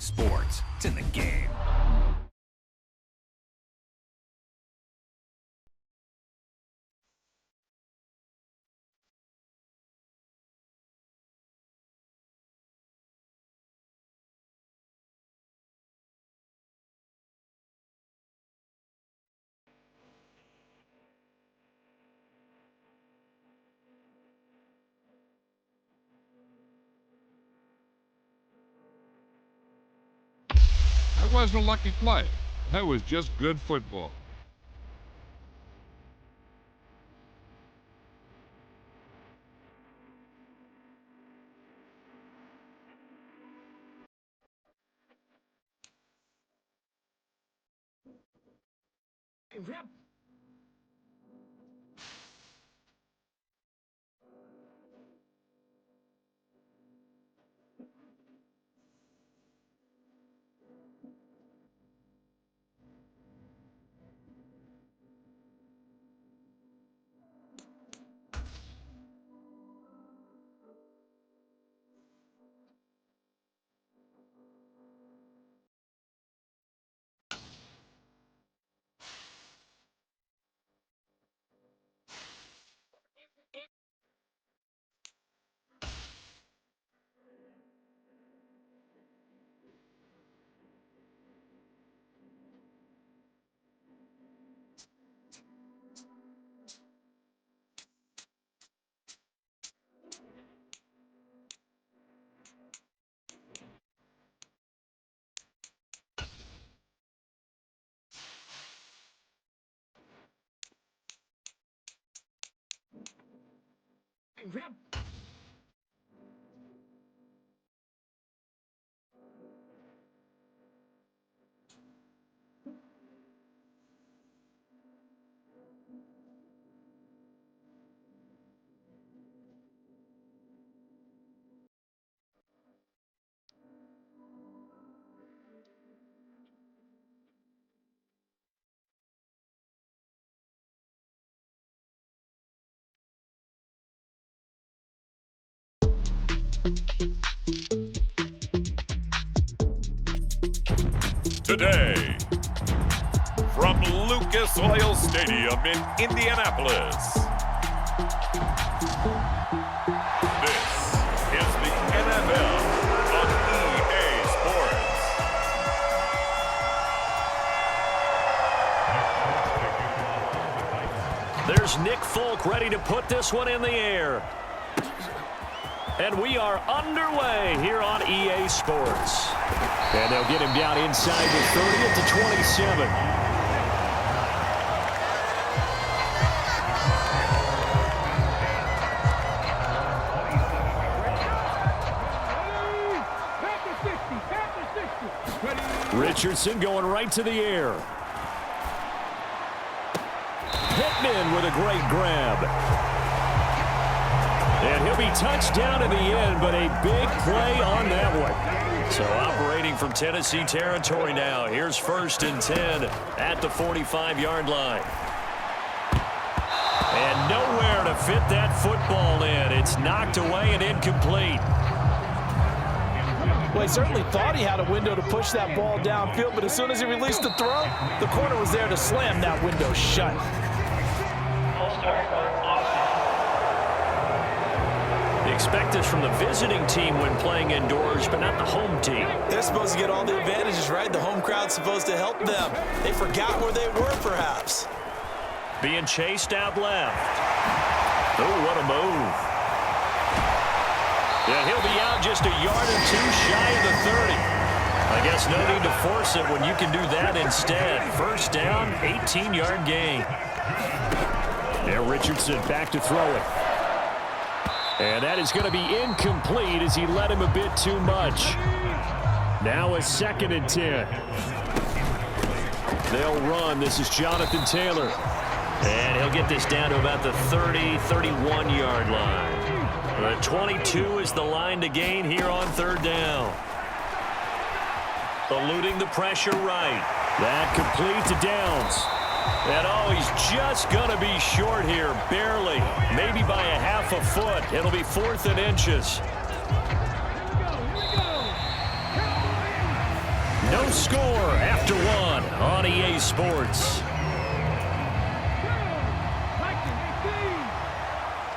Sports. It's in the game. That wasn't a lucky play. That was just good football. Today, from Lucas Oil Stadium in Indianapolis, this is the NFL on EA Sports. There's Nick Folk ready to put this one in the air. And we are underway here on EA Sports. And they'll get him down inside the 30 at the 27. Richardson going right to the air. Pittman with a great grab. And he'll be touched down in the end, but a big play on that one. So operating from Tennessee territory now. Here's 1st and 10 at the 45-yard line. And nowhere to fit that football in. It's knocked away and incomplete. Well, he certainly thought he had a window to push that ball downfield, but as soon as he released the throw, the corner was there to slam that window shut. They expect this from the visiting team when playing indoors, but not the home team. They're supposed to get all the advantages, right? The home crowd's supposed to help them. They forgot where they were, perhaps. Being chased out left. Oh, what a move. Yeah, he'll be out just a yard or two shy of the 30. I guess no need to force it when you can do that instead. 1st down, 18-yard gain. There, Richardson back to throw it. And that is going to be incomplete as he led him a bit too much. Now a 2nd and 10. They'll run. This is Jonathan Taylor. And he'll get this down to about the 30, 31-yard line. The 22 is the line to gain here on 3rd down. Eluding the pressure right. That complete to Downs. And oh, he's just going to be short here, barely. Maybe by a half a foot. It'll be 4th and inches. No score after one on EA Sports.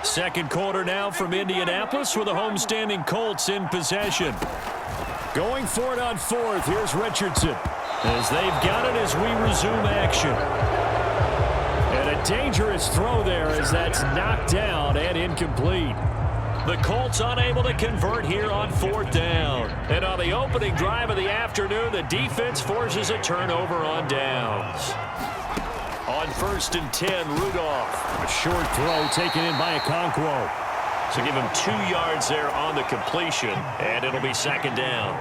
Second quarter now from Indianapolis with the homestanding Colts in possession. Going for it on fourth. Here's Richardson as they've got it as we resume action. And a dangerous throw there as that's knocked down and incomplete. The Colts unable to convert here on fourth down. And on the opening drive of the afternoon, the defense forces a turnover on downs. On 1st and 10, Rudolph. A short throw taken in by Okonkwo. So give him 2 yards there on the completion, and it'll be second down.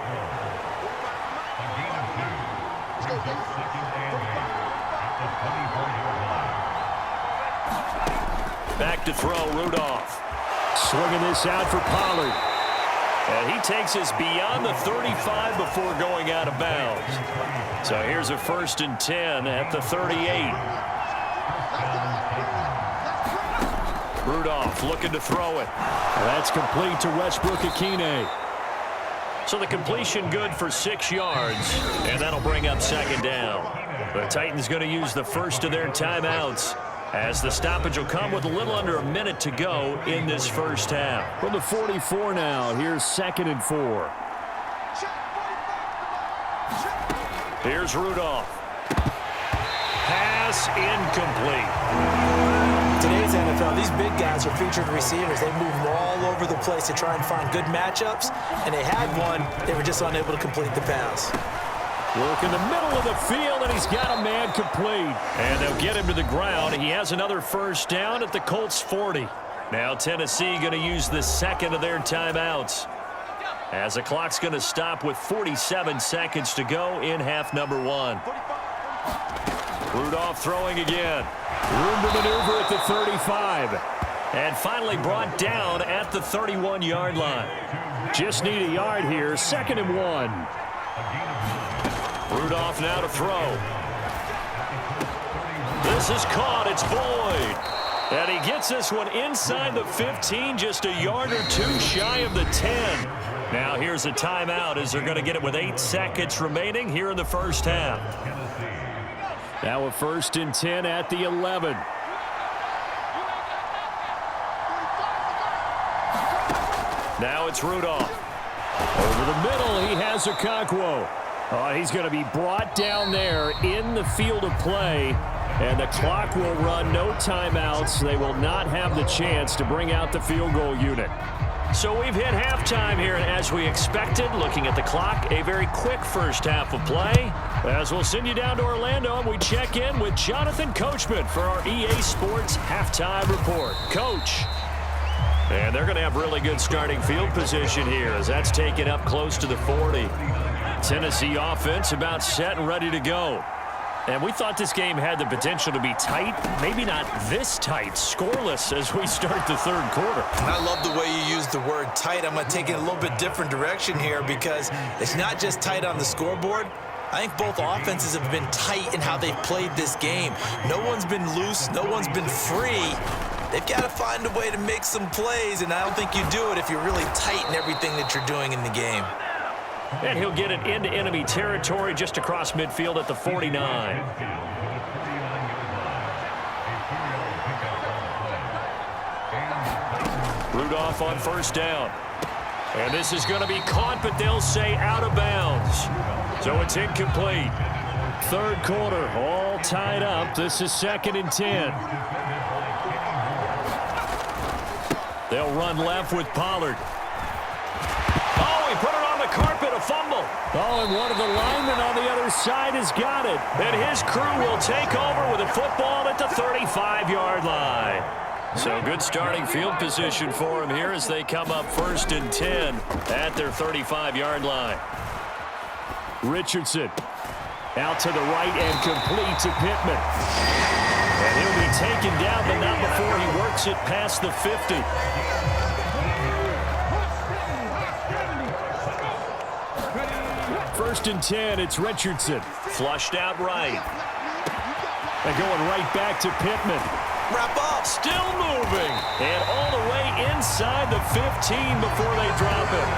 Back to throw, Rudolph. Swinging this out for Pollard. And he takes us beyond the 35 before going out of bounds. So here's a 1st and 10 at the 38. Rudolph looking to throw it. That's complete to Westbrook-Ikhine. So the completion good for 6 yards, and that'll bring up second down. The Titans going to use the first of their timeouts, as the stoppage will come with a little under a minute to go in this first half. From the 44 now, here's 2nd and 4. Here's Rudolph. Pass incomplete. Today's NFL, these big guys are featured receivers. They move all over the place to try and find good matchups, and they had one. They were just unable to complete the pass. Work in the middle of the field, and he's got a man complete. And they'll get him to the ground. He has another first down at the Colts 40. Now Tennessee going to use the second of their timeouts, as the clock's going to stop with 47 seconds to go in half number 1. Rudolph throwing again. Room to maneuver at the 35. And finally brought down at the 31-yard line. Just need a yard here. 2nd and 1. Rudolph now to throw. This is caught. It's Boyd. And he gets this one inside the 15, just a yard or 2 shy of the 10. Now here's a timeout as they're going to get it with 8 seconds remaining here in the first half. Now a 1st and 10 at the 11. Now it's Rudolph. Over the middle, he has Okonkwo. Oh, he's going to be brought down there in the field of play. And the clock will run, no timeouts. They will not have the chance to bring out the field goal unit. So we've hit halftime here, and as we expected, looking at the clock, a very quick first half of play. As we'll send you down to Orlando, and we check in with Jonathan Coachman for our EA Sports Halftime Report. Coach. And they're going to have really good starting field position here, as that's taken up close to the 40. Tennessee offense about set and ready to go. And we thought this game had the potential to be tight, maybe not this tight, scoreless as we start the third quarter. And I love the way you use the word tight. I'm going to take it a little bit different direction here, because it's not just tight on the scoreboard. I think both offenses have been tight in how they've played this game. No one's been loose. No one's been free. They've got to find a way to make some plays, and I don't think you do it if you're really tight in everything that you're doing in the game. And he'll get it into enemy territory just across midfield at the 49. Rudolph on first down. And this is going to be caught, but they'll say out of bounds. So it's incomplete. Third quarter, all tied up. This is 2nd and 10. They'll run left with Pollard. Oh, he put it on the carpet, a fumble. Oh, and one of the linemen on the other side has got it. And his crew will take over with a football at the 35-yard line. So good starting field position for him here as they come up 1st and 10 at their 35-yard line. Richardson out to the right and complete to Pittman. And he'll be taken down, but not before he works it past the 50. First and 10, it's Richardson. Flushed out right. And going right back to Pittman. Wrap up. Still moving. And all the way inside the 15 before they drop it.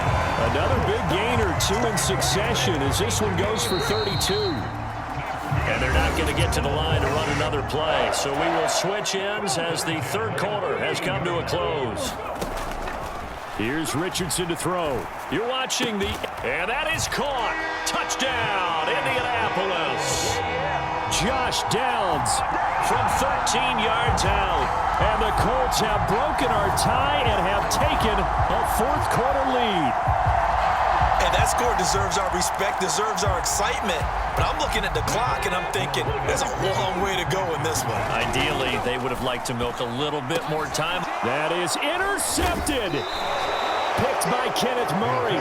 Another big gain or two in succession as this one goes for 32. And they're not going to get to the line to run another play. So we will switch ends as the third quarter has come to a close. Here's Richardson to throw. You're watching the... And that is caught. Touchdown, Indianapolis. Josh Downs from 13 yards out. And the Colts have broken our tie and have taken a fourth quarter lead. And that score deserves our respect, deserves our excitement. But I'm looking at the clock, and I'm thinking there's a long way to go in this one. Ideally, they would have liked to milk a little bit more time. That is intercepted. Picked by Kenneth Murray.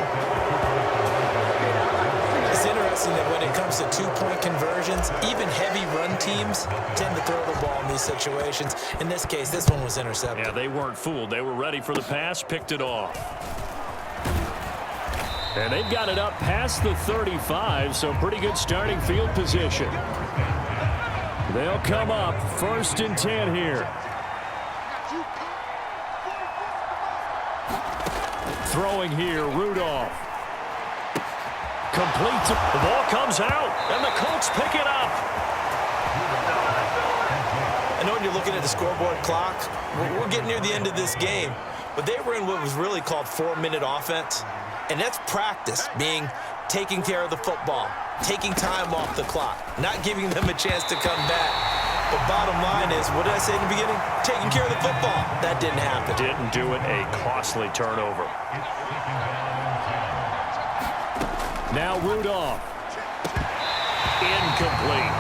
It's interesting that when it comes to two-point conversions, even heavy run teams tend to throw the ball in these situations. In this case, this one was intercepted. Yeah, they weren't fooled. They were ready for the pass, picked it off. And they've got it up past the 35, so pretty good starting field position. They'll come up 1st and 10 here. Throwing here, Rudolph. Complete. The ball comes out, and the Colts pick it up. I know when you're looking at the scoreboard clock, we're getting near the end of this game, but they were in what was really called 4-minute offense. And that's practice, meaning taking care of the football, taking time off the clock, not giving them a chance to come back. But bottom line is, what did I say in the beginning? Taking care of the football. That didn't happen. Didn't do it, a costly turnover. Now Rudolph. Incomplete.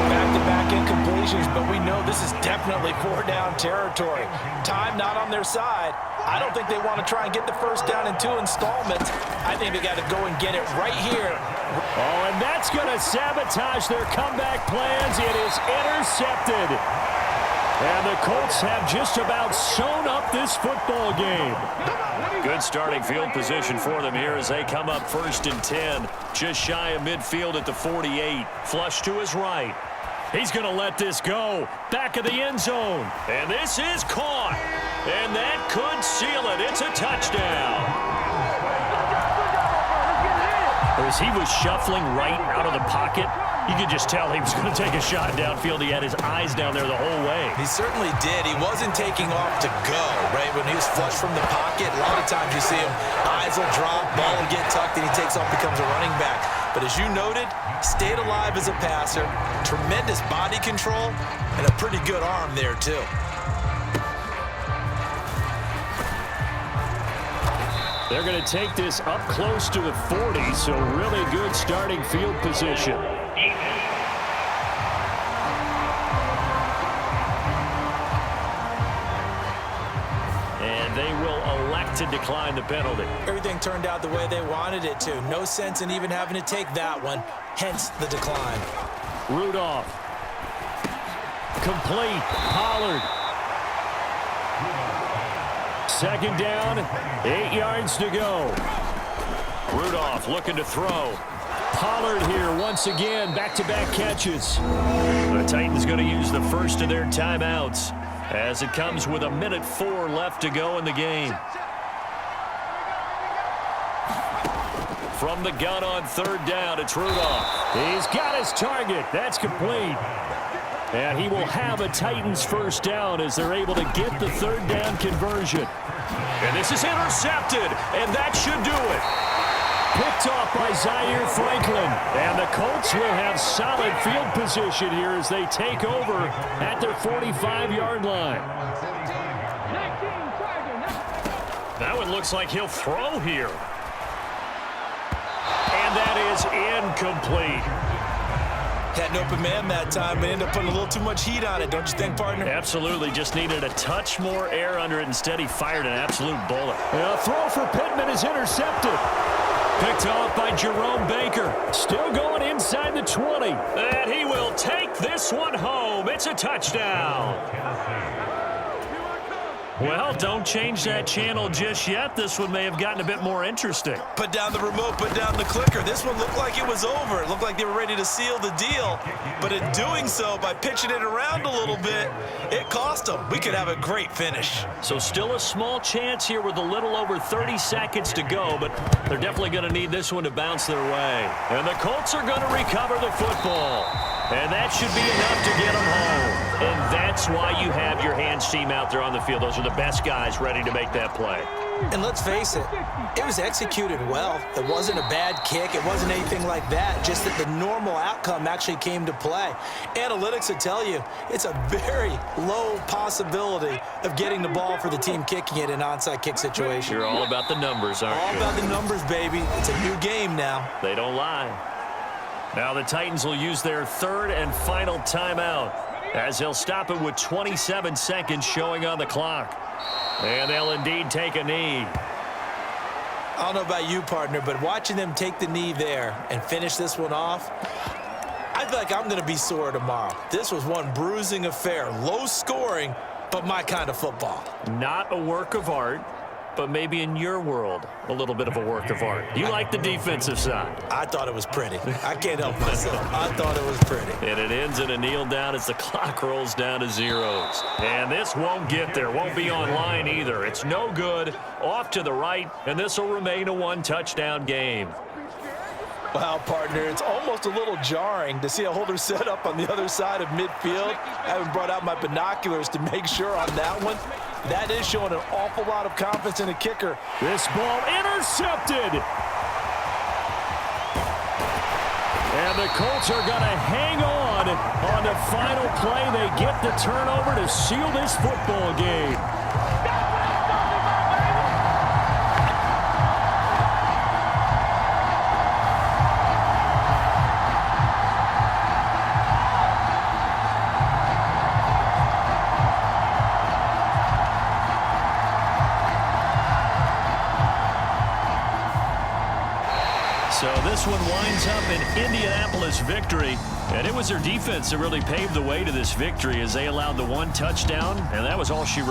Back-to-back incompletions, but we know this is definitely 4-down territory. Time not on their side. I don't think they want to try and get the first down in 2 installments. I think they got to go and get it right here. Oh, and that's going to sabotage their comeback plans. It is intercepted. And the Colts have just about sewn up this football game. Good starting field position for them here as they come up 1st and 10. Just shy of midfield at the 48. Flush to his right. He's going to let this go. Back of the end zone. And this is caught. And that could seal it. It's a touchdown. As he was shuffling right out of the pocket, you could just tell he was going to take a shot downfield. He had his eyes down there the whole way. He certainly did. He wasn't taking off to go, right? When he was flush from the pocket, a lot of times you see him, eyes will drop, ball will get tucked, and he takes off, becomes a running back. But as you noted, stayed alive as a passer, tremendous body control, and a pretty good arm there, too. They're going to take this up close to the 40, so really good starting field position. And they will elect to decline the penalty. Everything turned out the way they wanted it to. No sense in even having to take that one, hence the decline. Rudolph. Complete. Pollard. 2nd down, 8 yards to go. Rudolph looking to throw. Pollard here once again, back-to-back catches. The Titans going to use the first of their timeouts as it comes with 1:04 left to go in the game. From the gun on 3rd down, it's Rudolph. He's got his target. That's complete. And he will have a Titans first down as they're able to get the 3rd down conversion. And this is intercepted, and that should do it. Picked off by Zaire Franklin. And the Colts will have solid field position here as they take over at their 45-yard line. That one looks like he'll throw here. And that is incomplete. Had an open man that time, but ended up putting a little too much heat on it, don't you think, partner? Absolutely. Just needed a touch more air under it. Instead, he fired an absolute bullet. A throw for Pittman is intercepted. Picked off by Jerome Baker. Still going inside the 20. And he will take this one home. It's a touchdown. Well, don't change that channel just yet. This one may have gotten a bit more interesting. Put down the remote, put down the clicker. This one looked like it was over. It looked like they were ready to seal the deal. But in doing so, by pitching it around a little bit, it cost them. We could have a great finish. So still a small chance here with a little over 30 seconds to go, but they're definitely going to need this one to bounce their way. And the Colts are going to recover the football. And that should be enough to get them home. And that's why you have your hands team out there on the field. Those are the best guys ready to make that play. And let's face it, it was executed well. It wasn't a bad kick. It wasn't anything like that. Just that the normal outcome actually came to play. Analytics will tell you it's a very low possibility of getting the ball for the team kicking it in an onside kick situation. You're all about the numbers, aren't you? All about the numbers, baby. It's a new game now. They don't lie. Now the Titans will use their third and final timeout as they'll stop it with 27 seconds showing on the clock. And they'll indeed take a knee. I don't know about you, partner, but watching them take the knee there and finish this one off, I feel like I'm going to be sore tomorrow. This was one bruising affair. Low scoring, but my kind of football. Not a work of art, but maybe in your world, a little bit of a work of art. You like the defensive side. I thought it was pretty. I can't help myself. I thought it was pretty. And it ends in a kneel down as the clock rolls down to zeros. And this won't get there. Won't be online either. It's no good. Off to the right, and this will remain a one-touchdown game. Wow, partner, it's almost a little jarring to see a holder set up on the other side of midfield. I haven't brought out my binoculars to make sure on that one. That is showing an awful lot of confidence in a kicker. This ball intercepted. And the Colts are going to hang on the final play. They get the turnover to seal this football game. So this one winds up an Indianapolis victory, and it was their defense that really paved the way to this victory as they allowed the one touchdown, and that was all she wrote.